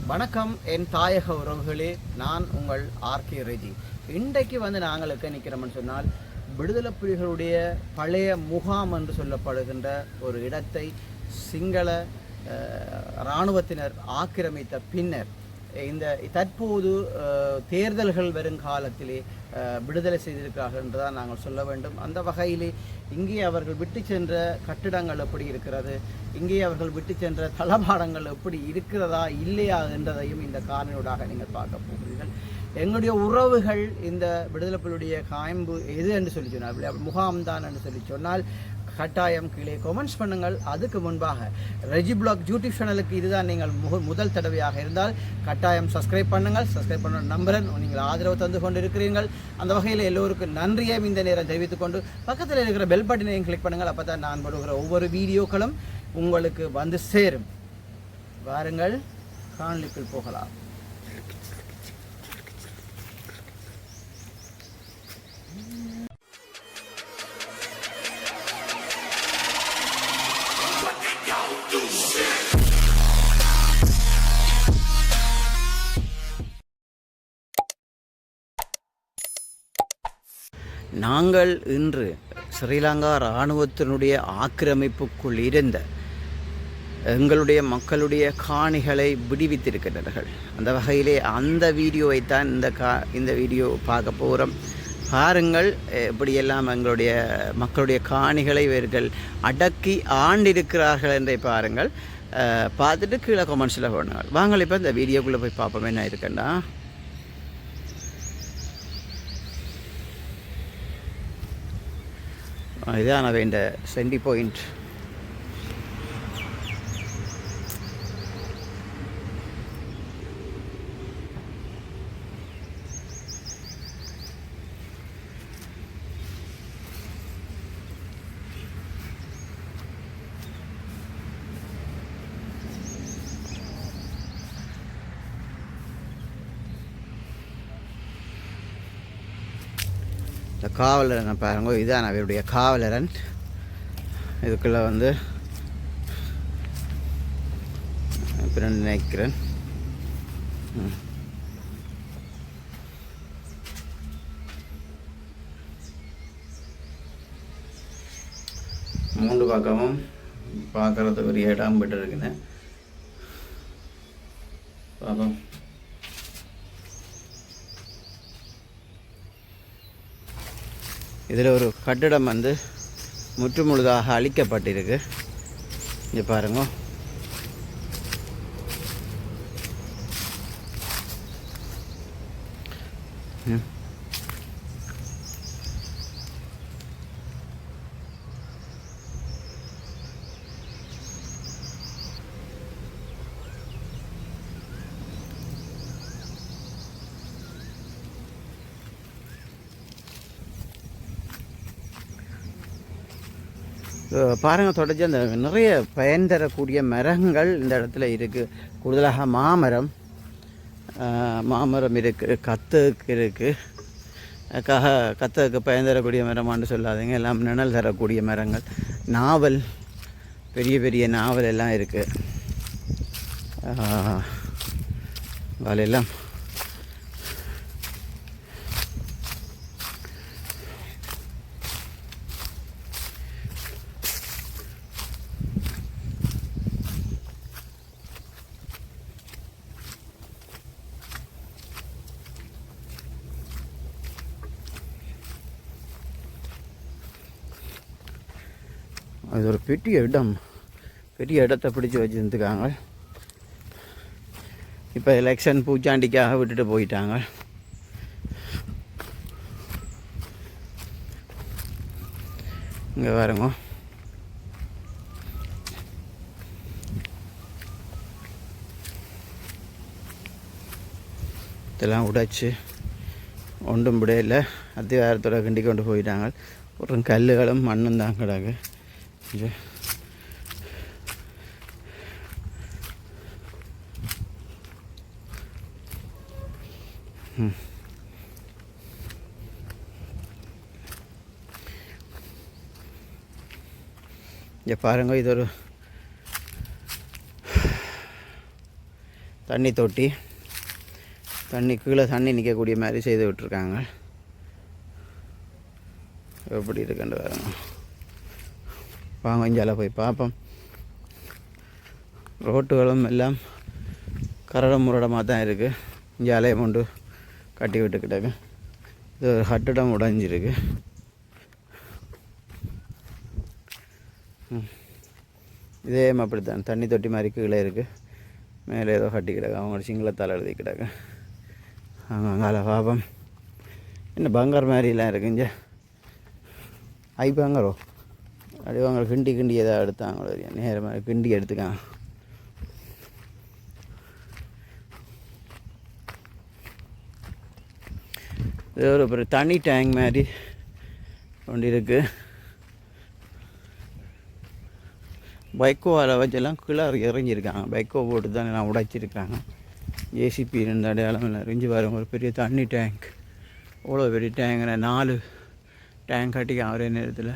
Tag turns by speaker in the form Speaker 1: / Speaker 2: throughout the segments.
Speaker 1: வணக்கம் என் தாயக உறவுகளே, நான் உங்கள் ஆர்கே ரெஜி. இன்றைக்கு நாங்களுக்கு நிற்கிறோம்னு சொன்னால் விடுதலை புலிகளுடைய பழைய முகாம் என்று சொல்லப்படுகின்ற ஒரு இடத்தை சிங்கள இராணுவத்தினர் ஆக்கிரமித்த பின்னர் இந்த தற்போது தேர்தல்கள் வரும் காலத்திலே விடுதலை செய்திருக்கிறார்கள் என்றுதான் நாங்கள் சொல்ல வேண்டும். அந்த வகையிலே இங்கே அவர்கள் விட்டு சென்ற கட்டிடங்கள் எப்படி இருக்கிறது, இங்கே அவர்கள் விட்டு சென்ற தளபாடங்கள் எப்படி இருக்கிறதா இல்லையா என்றதையும் இந்த காணொளியூடாக நீங்கள் பார்க்க போகிறீர்கள். எங்களுடைய உறவுகள் இந்த விடுதலை புலிகளுடைய காயம்பு எது என்று சொல்லி சொன்னால் முகாம்தான் என்று சொல்லி சொன்னால் கட்டாயம் கீழே கமெண்ட்ஸ் பண்ணுங்கள். அதுக்கு முன்பாக ரெஜி பிளாக் யூடியூப் சேனலுக்கு இதுதான் நீங்கள் முதல் தடவையாக இருந்தால் கட்டாயம் சப்ஸ்கிரைப் பண்ணுங்கள். சப்ஸ்கிரைப் பண்ண நம்புறேன், நீங்கள் ஆதரவு தந்து கொண்டு இருக்கிறீர்கள். அந்த வகையில் எல்லோருக்கும் நன்றியையும் இந்த நேரம் தெரிவித்துக் கொண்டு பக்கத்தில் இருக்கிற பெல் பட்டனையும் கிளிக் பண்ணுங்கள். அப்போ தான் நான் போடுகிற ஒவ்வொரு வீடியோக்களும் உங்களுக்கு வந்து சேரும். வாருங்கள், காணொளிக்குள் போகலாம். நாங்கள் இன்று ஸ்ரீலங்கா இராணுவத்தினுடைய ஆக்கிரமிப்புக்குள் இருந்த எங்களுடைய மக்களுடைய காணிகளை விடுவித்திருக்கின்றார்கள். அந்த வகையிலே அந்த வீடியோவைத்தான் இந்த வீடியோ பார்க்க போகிறோம். பாருங்கள், இப்படியெல்லாம் எங்களுடைய மக்களுடைய காணிகளை இவர்கள் அடக்கி ஆண்டிருக்கிறார்கள் என்றை பாருங்கள். பார்த்துட்டு கீழே கமெண்ட்ஸில் போனாங்க. வாங்கள் இப்போ இந்த வீடியோக்குள்ளே போய் பார்ப்போம் என்ன இருக்குன்னா. இதுதான் வேண்ட சென்டி பாயிண்ட். இந்த காவலரனை பாருங்க, இதுதான் அவருடைய காவலரன். இதுக்குள்ளே இப்போ நினைக்கிறேன். மூன்று பக்கமும் பார்க்குறதுக்கு ஒரு இடம் விட்டு இருக்குன்னு பார்ப்போம். இதில் ஒரு கட்டிடம் முற்றுமுழுதாக அழிக்கப்பட்டிருக்கு. இங்கே பாருங்க, பாருங்கள். தொடர்ச்சி அந்த நிறைய பயன் தரக்கூடிய மரங்கள் இந்த இடத்துல இருக்குது. கூடுதலாக மாமரம் இருக்குது, கத்துக்கு இருக்குது. அதுக்காக கத்துக்கு பயன் தரக்கூடிய மரமானு சொல்லாதீங்க, எல்லாம் நிழல் தரக்கூடிய மரங்கள். நாவல், பெரிய பெரிய நாவல் எல்லாம் இருக்குது. அதெல்லாம் அது ஒரு பெரிய இடத்தை பிடிச்சி வச்சுருந்துக்காங்க. இப்போ எலெக்ஷன் பூச்சாண்டிக்காக விட்டுட்டு போயிட்டாங்க. இங்கே பாருங்க, இதெல்லாம் உடைச்சி ஒன்றும் விடையில்லை, அத்திவாரத்தோட கிண்டி கொண்டு போயிட்டாங்க. ஒரு கல்லுகளும் மண்ணும் தான் கிடக்கு. இங்கே பாருங்க, இது ஒரு தண்ணி தொட்டி, தண்ணி கீழே தண்ணி நிற்கக்கூடிய மாதிரி செய்து விட்டுருக்காங்க. எப்படி இருக்குன்னு பாருங்க. வாங்க இஞ்சால போய் பார்ப்போம். ரோட்டுகளும் எல்லாம் கரடு முரடமாக தான் இருக்குது. இஞ்சாலே கொண்டு கட்டி விட்டுக்கிட்டாங்க. இது ஒரு கட்டிடம் உடைஞ்சிருக்கு. இதே அப்படி தான் தண்ணி தொட்டி மாதிரி கீழே இருக்குது. மேலே ஏதோ கட்டி கிடக்கு. அவங்க சிங்களத்தால் எழுதி கிடக்கு. அவங்க அங்கால பாபம் என்ன பங்கர் மாதிரிலாம் இருக்குங்க. ஐ பங்கரோ அப்படி அவங்க கிண்டி கிண்டி எதாவது எடுத்தாங்களோ நேரமாக கிண்டி எடுத்துக்காங்க. இது ஒரு தண்ணி டேங்க் மாதிரி ஒன்று இருக்குது. பைக்கோவில் வச்செல்லாம் கீழே இறங்கியிருக்காங்க. பைக்கோ போட்டு தான் நான் உடைச்சிருக்காங்க. ஜேசிபி இருந்த அடையாளம் இல்லை. இறங்கி வரும் ஒரு பெரிய தண்ணி டேங்க். அவ்வளோ பெரிய டேங்க். 4 டேங்க் கட்டிக்கான் ஒரே நேரத்தில்.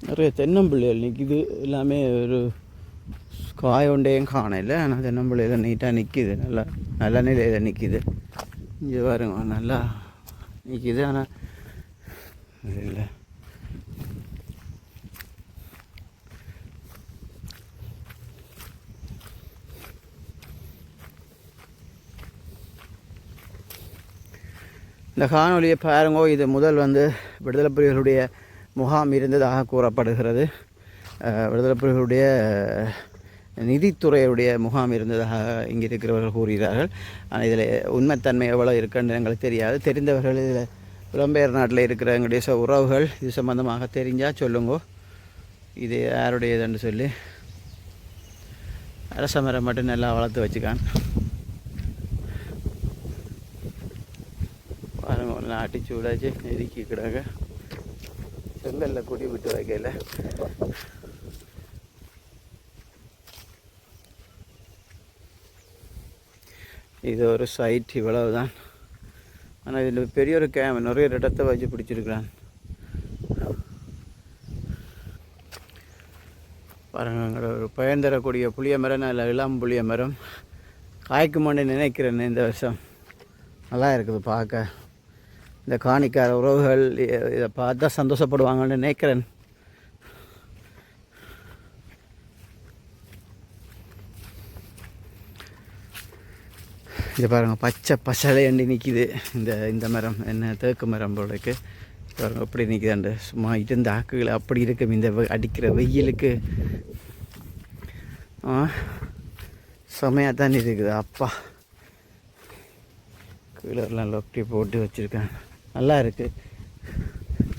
Speaker 1: நிறைய தென்னம்பிள்ளைகள் நிற்கிது. எல்லாமே ஒரு காய ஒன்றையும் காணல. ஆனால் தென்னம்பிள்ளையில் நீட்டாக நிற்கிது. நல்ல நிலையில் நிற்கிது. இங்கே பாருங்க நல்லா நிற்கிது. ஆனால் இல்லை இந்த காணொலியை பாருங்கோ. இது முதல் விடுதலை புலிகளுடைய முகாம் இருந்ததாக கூறப்படுகிறது. விடுதலை புலிகளுடைய நிதித்துறையுடைய முகாம் இருந்ததாக இங்கே இருக்கிறவர்கள் கூறுகிறார்கள். ஆனால் இதில் உண்மைத்தன்மை எவ்வளோ இருக்குன்னு எங்களுக்கு தெரியாது. தெரிந்தவர்கள் இதில் புலம்பெயர் நாட்டில் இருக்கிற எங்களுடைய உறவுகள் இது சம்பந்தமாக தெரிஞ்சால் சொல்லுங்கோ. இது யாருடையதுன்னு சொல்லி. அரச மரம் மட்டும் நல்லா வளர்த்து வச்சுக்கான். பாருங்க ஒன்று அடிச்சு விடாச்சு நெருக்கி கிடாங்க. செங்கல்ல குடி விட்டு வைக்கல. இது ஒரு சைட் இவ்வளவு தான். ஆனால் இதில் பெரிய ஒரு நிறைய இடத்தை வச்சு பிடிச்சிருக்கிறான். பாருங்க ஒரு பயன்தரக்கூடிய புளிய மரம், நல்ல இளம் புளிய மரம் காய்க்குமான்னு நினைக்கிறேன். இந்த வருஷம் நல்லா இருக்குது பார்க்க. இந்த காணிக்கார உறவுகள் இதை பார்த்தா சந்தோஷப்படுவாங்கன்னு நினைக்கிறேன். இதை பாருங்கள் பச்சை பசலையண்டி நிற்கிது. இந்த மரம் என்ன தேக்கு மரம் போலக்கு பாருங்கள் அப்படி நிற்கிதாண்டு. சும்மா இருந்த ஆக்குகள் அப்படி இருக்கும். இந்த அடிக்கிற வெயிலுக்கு செமையாக தான் இருக்குது. அப்பா கீழர்லாம் லொப்பி போட்டு வச்சுருக்கேன். நல்லா இருக்குது.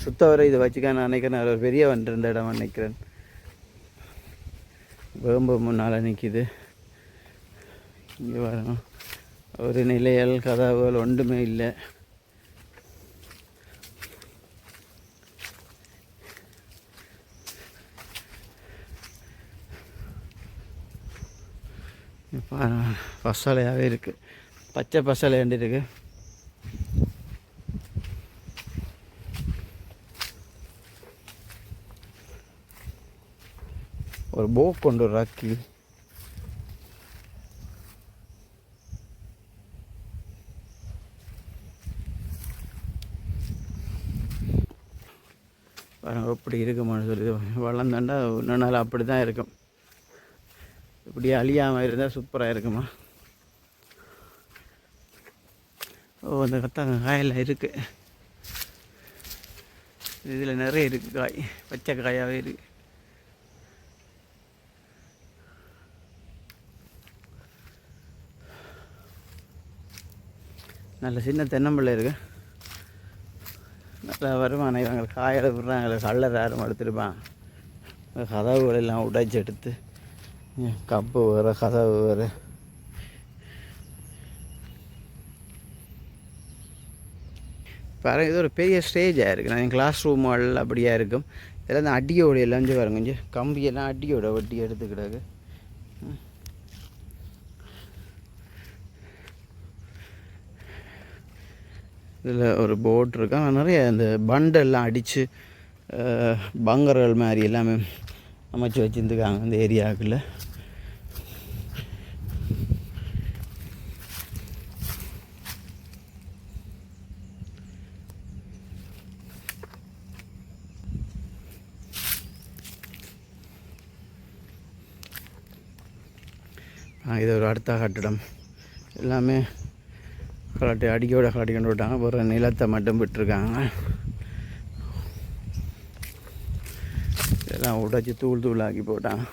Speaker 1: சுத்தவரை இதை வச்சுக்க நான் நினைக்கிறேன். ஒரு பெரிய இருந்த இடம் நினைக்கிறேன். வேம்பு முன்னால் நிற்கிது. இங்கே வரணும். ஒரு நிலையல் கதவுகள் ஒன்றுமே இல்லை. பசலையாகவே இருக்குது. பச்சை பசலையாண்டு இருக்குது. ஒரு போக் கொண்டு ராக்கி எப்படி இருக்குமான்னு சொல்லி வளர்ந்தாண்டா இன்னும் நாள் அப்படி தான் இருக்கும். இப்படி அழியாமல் இருந்தால் சூப்பராக இருக்குமா. ஓ அந்த கத்தாங்க காயெல்லாம் இருக்குது. இதில் நிறைய இருக்குது காய். பச்சை காயாகவே இருக்குது. நல்ல சின்ன தென்னம்பிள்ளை இருக்குது. நல்லா வருமானம். இவங்க காயில் விடுறாங்க. கல்லர் யாரும் எடுத்துருப்பான். கதவுகள் எல்லாம் உடைச்சி எடுத்து கப்பு வேறு கதவு வேறு. பாருங்க இது ஒரு பெரிய ஸ்டேஜாக இருக்குது. நான் கிளாஸ் ரூம்கள் அப்படியா இருக்கும். இதெல்லாம் இந்த அடியோடைய எல்லாம் பாருங்க. கொஞ்சம் கம்பியெல்லாம் அடியோட வட்டி எடுத்துக்கிடாது. இதில் ஒரு போட் இருக்கு. நிறைய இந்த பண்டெல்லாம் அடித்து பங்கர்கள் மாதிரி எல்லாமே அமைச்சு வச்சுருந்துருக்காங்க இந்த ஏரியாவுக்குள்ள. இது ஒரு அடுத்த கட்டிடம். எல்லாமே அடிக்கோட கலாட்டி கொண்டு விட்டாங்க. ஒரு நிலத்தை மட்டும் விட்டுருக்காங்க. இதெல்லாம் உடைச்சி தூள் தூளாக்கி போட்டாங்க.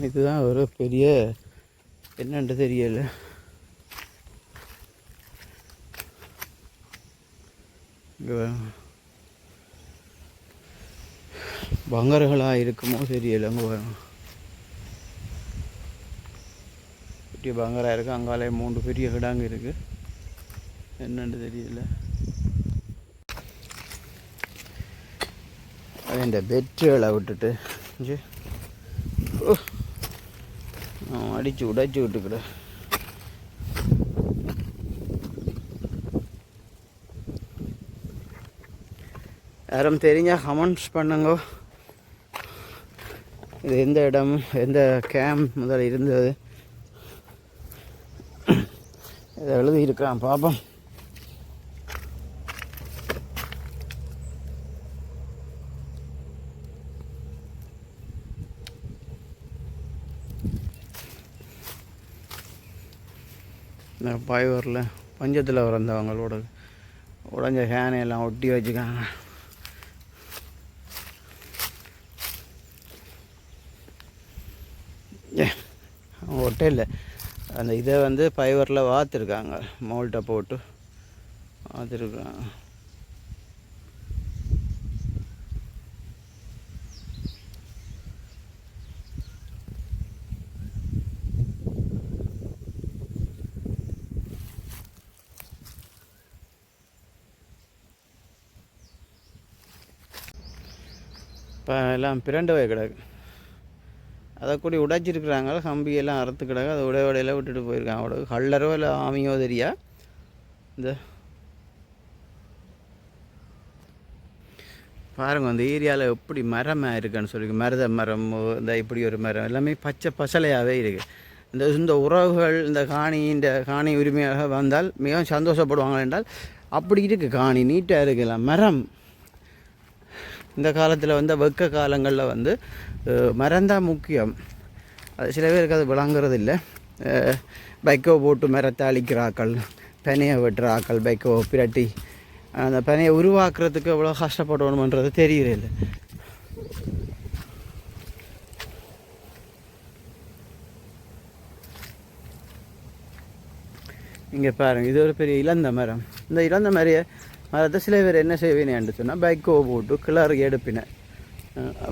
Speaker 1: இதுதான் ஒரு பெரிய என்னென்று தெரியல. பங்கர்களாக இருக்குமோ தெரியல. அங்கே வரும் பெரிய பங்கராக இருக்குது. அங்காலே 3 பெரிய கிடாங்க இருக்குது. என்னென்று தெரியல. அது இந்த பெட்களை விட்டுட்டு அடித்து உடைச்சி விட்டுக்கிட. யாரும் தெரிஞ்சால் கமெண்ட்ஸ் பண்ணுங்க. இது எந்த இடம், எந்த கேம்ப் முதல் இருந்தது, இதை எழுதியிருக்கான் பாப்போம். இந்த பாய்வரில் பஞ்சத்தில் வந்தவங்களோட உடஞ்ச ஹேனையெல்லாம் ஒட்டி வச்சுக்காங்க. ஒட்டே இல்லை, அந்த இதை வந்து பைவரில் வாத்துருக்காங்க. மோல்ட்டை போட்டு வாத்துருக்காங்க. இப்போ எல்லாம் பிரண்டு போய் கிடக்கு. அதை கூடி உடைச்சிருக்கிறாங்க. கம்பியெல்லாம் அறுத்து கிடக்கு. அதை உடையோடையில் விட்டுட்டு போயிருக்காங்க. அவட கல்லரோ இல்லை ஆமியோ தெரியா. இந்த பாருங்க அந்த ஏரியாவில் எப்படி மரமாக இருக்குன்னு சொல்லி, மருத மரம், இந்த இப்படி ஒரு மரம் எல்லாமே பச்சை பசலையாகவே இருக்குது. இந்த உறவுகள் இந்த காணி உரிமையாக வந்தால் மிகவும் சந்தோஷப்படுவாங்க என்றால் அப்படி இருக்குது. காணி நீட்டாக இருக்கலாம். மரம் இந்த காலத்தில் வந்து வெக்க காலங்களில் வந்து மரம்தான் முக்கியம். அது சில பேருக்கு அது விளங்குறது இல்லை. பைக்கோ போட்டு மரத்தை அழிக்கிறாக்கள், பனையை வெட்டுறாக்கள், பைக்கோ பிரட்டி அந்த பனையை உருவாக்குறதுக்கு எவ்வளோ கஷ்டப்படணுமன்றது தெரியல. இங்கே பாருங்கள், இது ஒரு பெரிய இழந்த மரம். இந்த இழந்த மரத்தை சில பேர் என்ன செய்வேன்னு சொன்னால் பைக்கோ போட்டு கிளறு எடுப்பினேன்.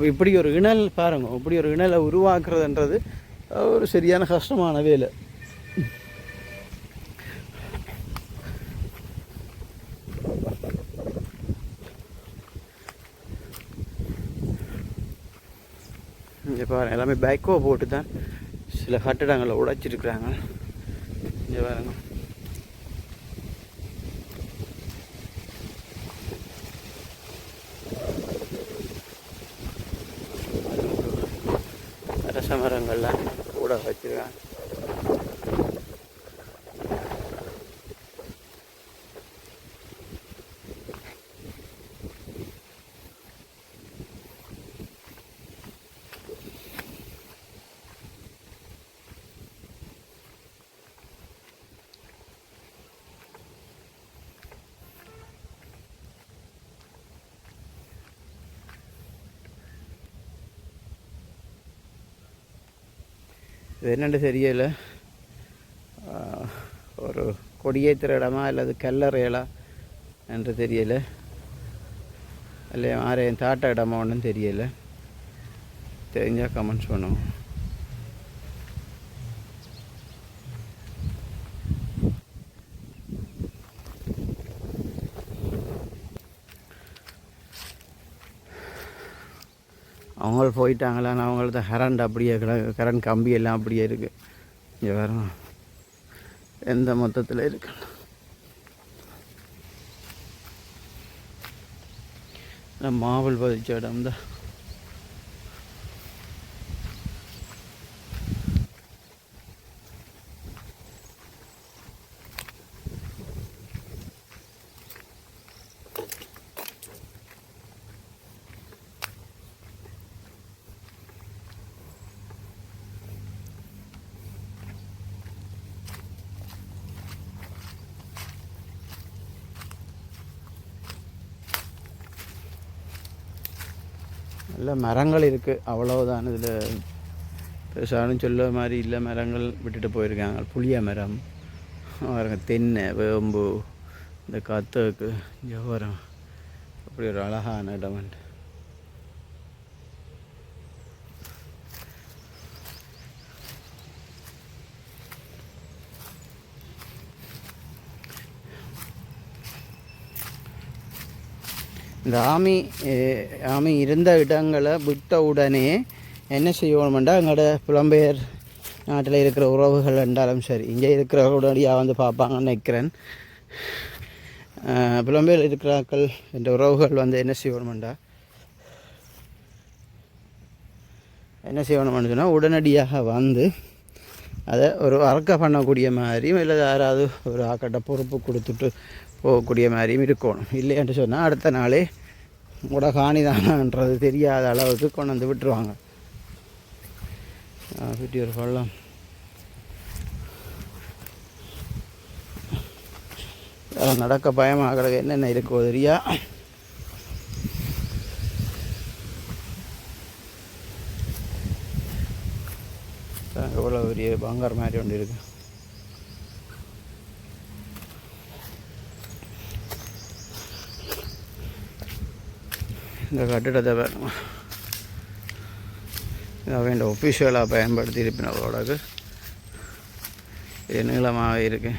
Speaker 1: இப்படி ஒரு இணல் பாருங்க, இப்படி ஒரு இணலை உருவாக்குறதுன்றது ஒரு சரியான கஷ்டமான வேலை. இங்கே பாருங்கள், எல்லாமே பைக்கோ போட்டு தான் சில கட்டிடங்களை உடைச்சிருக்கிறாங்க. இங்கே பாருங்க, அரச மரங்கள்லாம் கூட வச்சுருக்காங்க. இது என்னென்னு தெரியலை. ஒரு கொடியேற்றுற இடமா அல்லது கல்லறையலா என்று தெரியலை. இல்லை யாரையும் தாட்ட இடமா ஒன்றும் தெரியலை. தெரிஞ்சால் கமெண்ட்ஸ் பண்ணுவோம். அவங்க போயிட்டாங்களான்னு அவங்களது கரண்ட் அப்படியே கரண்ட் கம்பி எல்லாம் அப்படியே இருக்குது. இங்கே வரும் எந்த மொத்தத்தில் இருக்கு. மாவல் பதிச்ச இடம் தான். நல்ல மரங்கள் இருக்குது, அவ்வளவுதான். இதில் பெருசாலும் சொல்ல மாதிரி இல்லை. மரங்கள் விட்டுட்டு போயிருக்காங்க. புளிய மரம், தென்னை, வேம்பு, இந்த கத்தக்கு ஜவரம், அப்படி ஒரு அழகான இடம். இந்த ஆமி இருந்த இடங்களை விட்ட உடனே என்ன செய்யணுமெண்டா, எங்களோட புலம்பெயர் நாட்டில் இருக்கிற உறவுகள் என்றாலும் சரி, இங்கே இருக்கிறவர்களுடையாக வந்து பார்ப்பாங்கன்னு நினைக்கிறேன். புலம்பெயர் இருக்கிறார்கள் என்ற உறவுகள் வந்து என்ன செய்யணுமெண்டா, என்ன செய்யணும்னு சொன்னால் உடனடியாக வந்து அதை ஒரு அறக்க பண்ணக்கூடிய மாதிரியும், இல்லை யாராவது ஒரு ஆக்கட்ட பொறுப்பு கொடுத்துட்டு போகக்கூடிய மாதிரியும் இருக்கணும். இல்லைன்னு சொன்னால் அடுத்த நாளே கூட காணிதானன்றது தெரியாத அளவுக்கு கொண்டு வந்து விட்டுருவாங்க. சுற்றி ஒரு பள்ளம், நடக்க பயமாக என்னென்ன இருக்கோ தெரியா. எவ்வளோ பெரிய பங்கர் மாதிரி ஒன்று இருக்குது. இந்த கட்டிடத்தை அவன் ஒஃபிஷியலாக பயன்படுத்தி இருப்பினோடக்கு நீளமாக இருக்கு.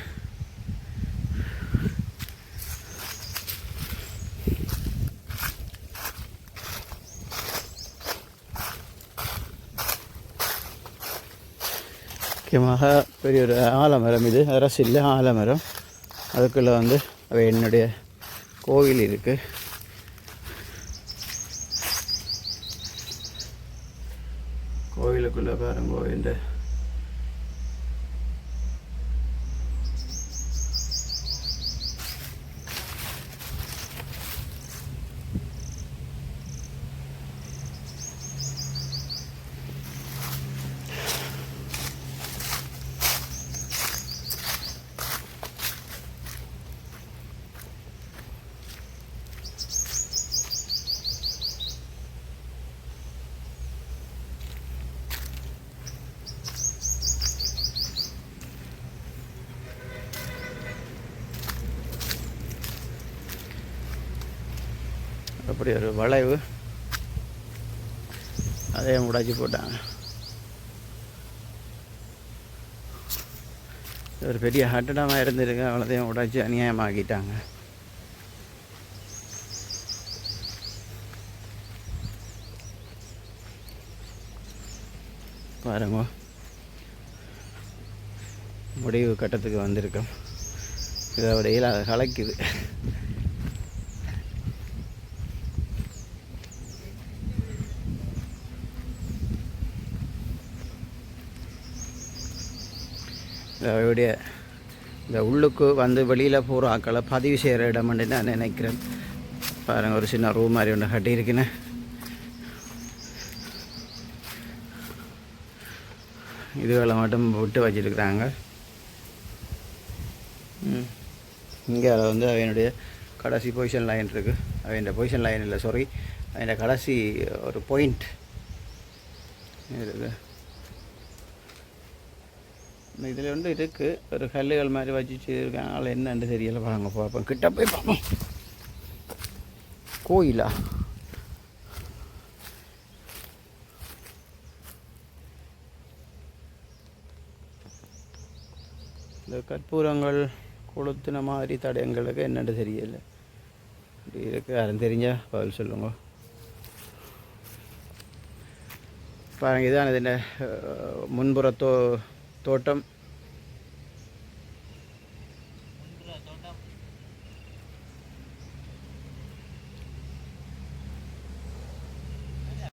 Speaker 1: முக்கியமாக பெரிய ஒரு ஆலமரம், இது அரசு இல்லை ஆலமரம். அதுக்குள்ளே வந்து அவை என்னுடைய கோவில் இருக்குது. கோவிலுக்குள்ளே பாருங்க, இந்த அப்படி ஒரு வளைவு, அதையும் உடைச்சி போட்டாங்க. ஒரு பெரிய கட்டடமாக இருந்திருக்கு, அவ்வளோதையும் உடைச்சி அநியாயமாக்கிட்டாங்க. பாருங்க, முடிவு கட்டத்துக்கு வந்திருக்கோம். இதோட இயலாத கலக்குது. அவருடைய இந்த உள்ளுக்கு வந்து வெளியில் போகிற ஆக்களை பதிவு செய்கிற இடம்னு நான் நினைக்கிறேன். பாருங்கள், ஒரு சின்ன ரூம் மாதிரி ஒன்று கட்டியிருக்குன்னு. இதுகளை மட்டும் விட்டு வச்சுருக்குறாங்க. இங்கே அதில் வந்து அவனுடைய கடைசி பொசிஷன் லைன் இருக்குது. அவன் பொசிஷன் லைன் இல்லை, சாரி, அவன் கடைசி ஒரு பாயிண்ட் இருக்குது. இதில் வந்து இருக்குது ஒரு கல்லுகள் மாதிரி வச்சு இருக்காங்க. அதில் என்னன்னு தெரியலை. பாருங்க, பார்ப்போம், கிட்ட போய் பார்ப்போம். கோயிலா? இந்த கற்பூரங்கள் கொளுத்தின மாதிரி தடயங்களுக்கு என்னென்னு தெரியலை. இப்படி இருக்குது. யாரும் தெரிஞ்சால் பதில் சொல்லுங்க. பாருங்கள் இதுதான் இதில் முன்புற தோட்டம்.